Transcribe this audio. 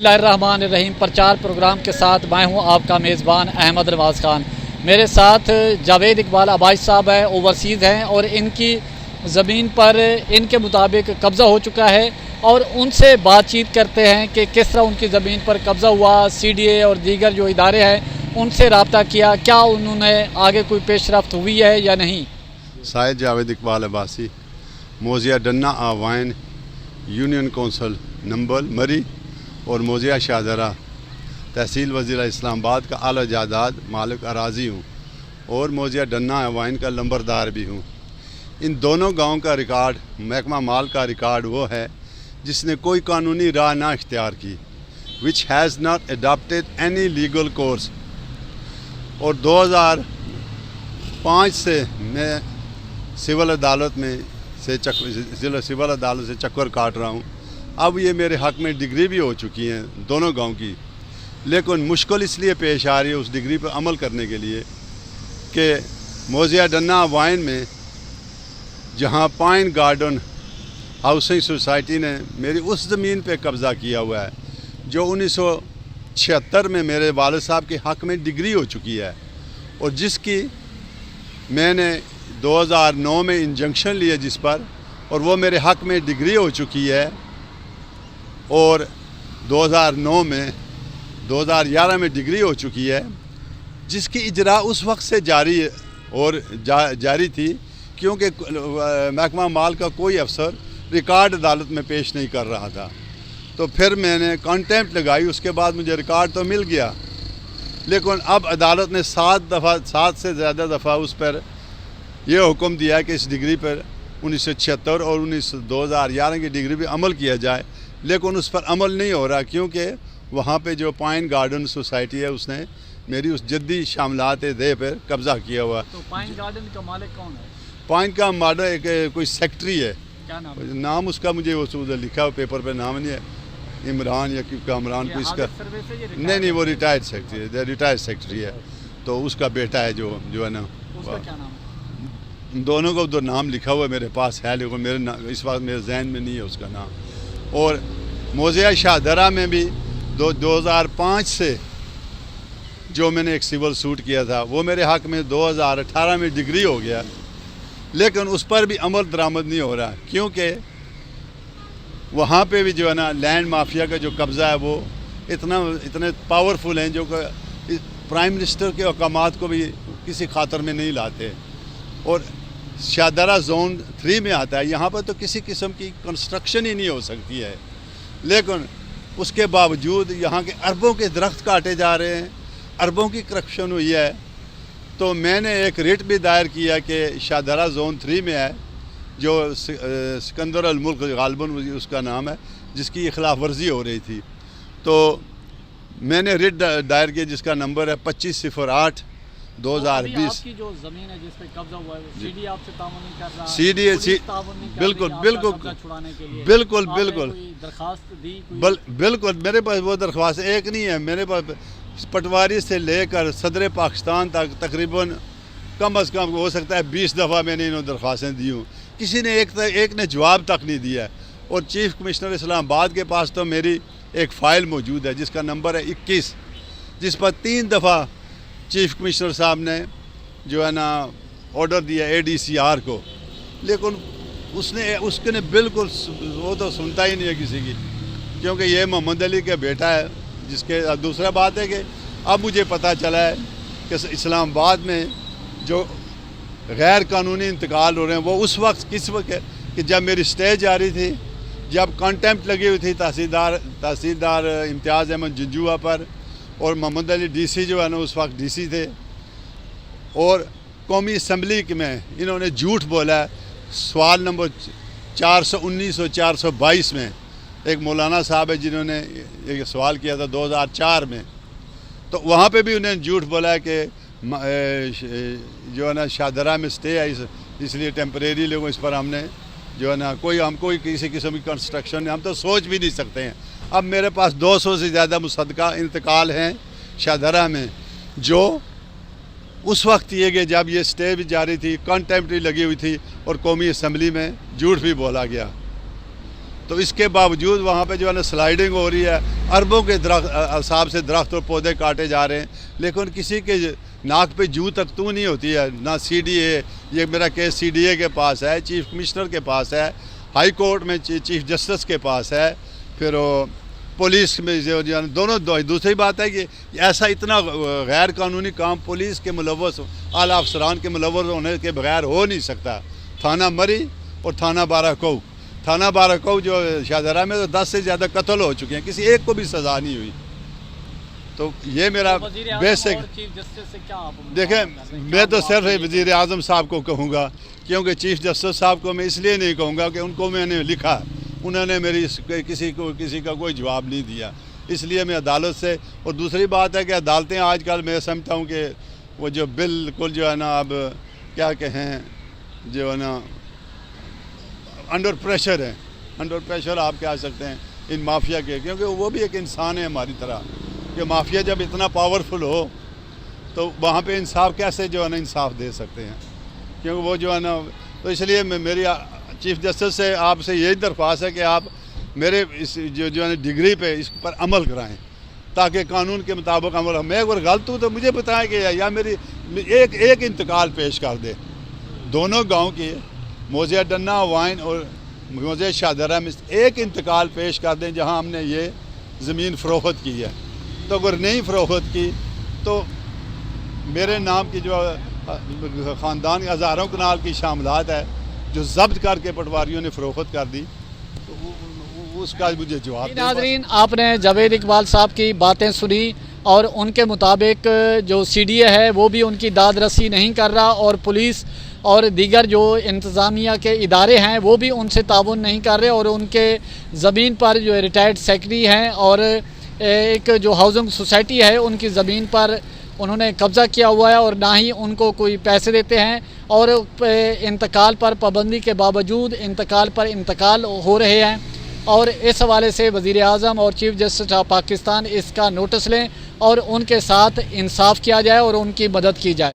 بسم اللہ الرحمن الرحیم پرچار پروگرام کے ساتھ میں ہوں آپ کا میزبان احمد نواز خان۔ میرے ساتھ جاوید اقبال عباس صاحب ہیں، اوورسیز ہیں، اور ان کی زمین پر ان کے مطابق قبضہ ہو چکا ہے، اور ان سے بات چیت کرتے ہیں کہ کس طرح ان کی زمین پر قبضہ ہوا، سی ڈی اے اور دیگر جو ادارے ہیں ان سے رابطہ کیا، کیا انہوں نے آگے کوئی پیش رفت ہوئی ہے یا نہیں۔ Side Javed Iqbal Abbasi, موضیہ ڈنا آوائن union council nimble مری اور موضیہ شاہدرہ تحصیل وزیر اسلام آباد کا اعلیٰ جائیداد مالک اراضی ہوں، اور موضیہ ڈنا آوائن کا لمبردار بھی ہوں۔ ان دونوں گاؤں کا ریکارڈ، محکمہ مال کا ریکارڈ وہ ہے جس نے کوئی قانونی راہ نہ اختیار کی، which has not adopted any legal course۔ اور 2005 سے میں سول عدالت سے چکر کاٹ رہا ہوں۔ اب یہ میرے حق میں ڈگری بھی ہو چکی ہیں دونوں گاؤں کی، لیکن مشکل اس لیے پیش آ رہی ہے اس ڈگری پر عمل کرنے کے لیے کہ موضیہ ڈنا وائن میں جہاں پائن گارڈن ہاؤسنگ سوسائٹی نے میری اس زمین پہ قبضہ کیا ہوا ہے جو 1976 میں میرے والد صاحب کے حق میں ڈگری ہو چکی ہے، اور جس کی میں نے 2009 میں انجنکشن لیے جس پر، اور وہ میرے حق میں ڈگری ہو چکی ہے، اور 2011 میں ڈگری ہو چکی ہے، جس کی اجرا اس وقت سے جاری تھی کیونکہ محکمہ مال کا کوئی افسر ریکارڈ عدالت میں پیش نہیں کر رہا تھا۔ تو پھر میں نے کانٹیمپٹ لگائی، اس کے بعد مجھے ریکارڈ تو مل گیا، لیکن اب عدالت نے 7 سے زیادہ دفعہ اس پر یہ حکم دیا ہے کہ اس ڈگری پر 1976 اور 2011 کی ڈگری پہ عمل کیا جائے، لیکن اس پر عمل نہیں ہو رہا کیونکہ وہاں پہ جو پائن گارڈن سوسائٹی ہے اس نے میری اس جدی شاملات دہ پر قبضہ کیا ہوا۔ تو پائن گارڈن کا مالک کون ہے؟ پائن کا مالک ایک کوئی سیکٹری ہے، کیا نام ہے؟ نام اس کا مجھے وہ لکھا ہوا پیپر پہ نام نہیں ہے، عمران یا کامران کوئی اس کا، نہیں وہ ریٹائرڈ سیکٹری ہے، تو اس کا بیٹا ہے جو ہے نا، اس کا کیا نام ہے؟ دونوں کا ادھر نام لکھا ہوا میرے پاس ہے، لیکن اس وقت میرے ذہن میں نہیں ہے اس کا نام۔ اور موضیہ شاہدرہ میں بھی 2005 سے جو میں نے ایک سول سوٹ کیا تھا وہ میرے حق میں 2018 میں ڈگری ہو گیا، لیکن اس پر بھی عمل درآمد نہیں ہو رہا کیونکہ وہاں پہ بھی جو ہے نا لینڈ مافیا کا جو قبضہ ہے وہ اتنے پاورفل ہیں جو کہ پرائم منسٹر کے احکامات کو بھی کسی خاطر میں نہیں لاتے، اور شاہدرہ زون 3 میں آتا ہے، یہاں پر تو کسی قسم کی کنسٹرکشن ہی نہیں ہو سکتی ہے، لیکن اس کے باوجود یہاں کے اربوں کے درخت کاٹے جا رہے ہیں، اربوں کی کرپشن ہوئی ہے۔ تو میں نے ایک ریٹ بھی دائر کیا کہ شاہدرہ زون 3 میں ہے، جو سکندر الملک غالباً اس کا نام ہے، جس کی خلاف ورزی ہو رہی تھی، تو میں نے ریٹ دائر کیا جس کا نمبر ہے 2508 2020۔ آپ کی جو زمین ہے جس پہ قبضہ ہوا ہے سی ڈی آپ سے تعاون نہیں کر رہا، سی ڈی بالکل درخواست دی؟ بالکل میرے پاس وہ درخواست ایک نہیں ہے، میرے پاس پٹواری سے لے کر صدر پاکستان تک تقریباً کم از کم ہو سکتا ہے 20 دفعہ میں نے انہوں درخواستیں دی ہوں، کسی نے ایک نے جواب تک نہیں دیا ہے۔ اور چیف کمشنر اسلام آباد کے پاس تو میری ایک فائل موجود ہے جس کا نمبر ہے 21، جس پر 3 دفعہ چیف کمشنر صاحب نے جو ہے نا آرڈر دیا ADCR کو، لیکن اس نے بالکل وہ تو سنتا ہی نہیں ہے کسی کی، کیونکہ یہ محمد علی کا بیٹا ہے، جس کے دوسرا بات ہے کہ اب مجھے پتہ چلا ہے کہ اسلام آباد میں جو غیر قانونی انتقال ہو رہے ہیں وہ اس وقت کس وقت کہ جب میری سٹے جاری تھی، جب کانٹیمپٹ لگی ہوئی تھی تحصیلدار امتیاز احمد جنجوعہ پر، اور محمد علی DC جو ہے نا اس وقت DC تھے، اور قومی اسمبلی میں انہوں نے جھوٹ بولا ہے۔ سوال نمبر 419 اور 422 میں ایک مولانا صاحب ہے جنہوں نے یہ سوال کیا تھا 2004 میں، تو وہاں پہ بھی انہوں نے جھوٹ بولا ہے کہ جو ہے نا شاہدرہ میں سٹے ہے، اس لیے ٹیمپریری لوگوں اس پر ہم نے جو ہے نا کوئی کسی قسم کی کنسٹرکشن ہم تو سوچ بھی نہیں سکتے ہیں۔ اب میرے پاس 200 سے زیادہ مصدقہ انتقال ہیں شاہدرہ میں، جو اس وقت یہ کہ جب یہ سٹے بھی جاری تھی، کانٹیمپٹ بھی لگی ہوئی تھی، اور قومی اسمبلی میں جھوٹ بھی بولا گیا۔ تو اس کے باوجود وہاں پہ جو ہے نا سلائیڈنگ ہو رہی ہے، اربوں کے حساب سے درخت اور پودے کاٹے جا رہے ہیں، لیکن کسی کے ناک پہ جو تک تو نہیں ہوتی ہے، نہ سی ڈی اے، یہ میرا کیس سی ڈی اے کے پاس ہے، چیف کمشنر کے پاس ہے، ہائی کورٹ میں چیف جسٹس کے پاس ہے، پھر پولیس میں جو دونوں دوسری بات ہے کہ ایسا اتنا غیر قانونی کام پولیس کے ملوث اعلیٰ افسران کے ملوث ہونے کے بغیر ہو نہیں سکتا۔ تھانہ مری اور تھانہ بارہ کو جو شاہدرہ میں تو 10 سے زیادہ قتل ہو چکے ہیں، کسی ایک کو بھی سزا نہیں ہوئی۔ تو یہ میرا بیسک دیکھیں، میں تو صرف وزیر اعظم صاحب کو کہوں گا، کیونکہ چیف جسٹس صاحب کو میں اس لیے نہیں کہوں گا کہ ان کو میں نے لکھا، انہوں نے میری کسی کا کوئی جواب نہیں دیا، اس لیے میں عدالت سے۔ اور دوسری بات ہے کہ عدالتیں آج کل میں سمجھتا ہوں کہ وہ جو بالکل جو ہے نا اب کیا کہیں جو ہے نا انڈر پریشر آپ کہہ سکتے ہیں ان مافیا کے، کیونکہ وہ بھی ایک انسان ہے ہماری طرح، کہ مافیا جب اتنا پاورفل ہو تو وہاں پہ انصاف کیسے جو ہے نا انصاف دے سکتے ہیں، کیونکہ وہ جو ہے نا۔ تو اس لیے میری چیف جسٹس سے آپ سے یہی درخواست ہے کہ آپ میرے اس جو ہے نا ڈگری پہ اس پر عمل کرائیں تاکہ قانون کے مطابق عمل ہو۔ میں اگر غلط ہوں تو مجھے بتائیں کہ یا میری ایک انتقال پیش کر دے، دونوں گاؤں کی موضع ڈنہ وائن اور موضع شاہدرہ میں ایک انتقال پیش کر دیں جہاں ہم نے یہ زمین فروخت کی ہے۔ تو اگر نہیں فروخت کی تو میرے نام کی جو خاندان کے ہزاروں کنال کی شاملات ہے جو ضبط کر کے پٹواریوں نے فروخت کر دی، تو اس کا مجھے جواب دیں۔ ناظرین، آپ نے جاوید اقبال صاحب کی باتیں سنی اور ان کے مطابق جو سی ڈی اے ہے وہ بھی ان کی داد رسی نہیں کر رہا، اور پولیس اور دیگر جو انتظامیہ کے ادارے ہیں وہ بھی ان سے تعاون نہیں کر رہے، اور ان کے زمین پر جو ریٹائرڈ سیکرٹری ہیں اور ایک جو ہاؤسنگ سوسائٹی ہے ان کی زمین پر انہوں نے قبضہ کیا ہوا ہے، اور نہ ہی ان کو کوئی پیسے دیتے ہیں، اور انتقال پر پابندی کے باوجود انتقال ہو رہے ہیں۔ اور اس حوالے سے وزیر اعظم اور چیف جسٹس آف پاکستان اس کا نوٹس لیں اور ان کے ساتھ انصاف کیا جائے اور ان کی مدد کی جائے۔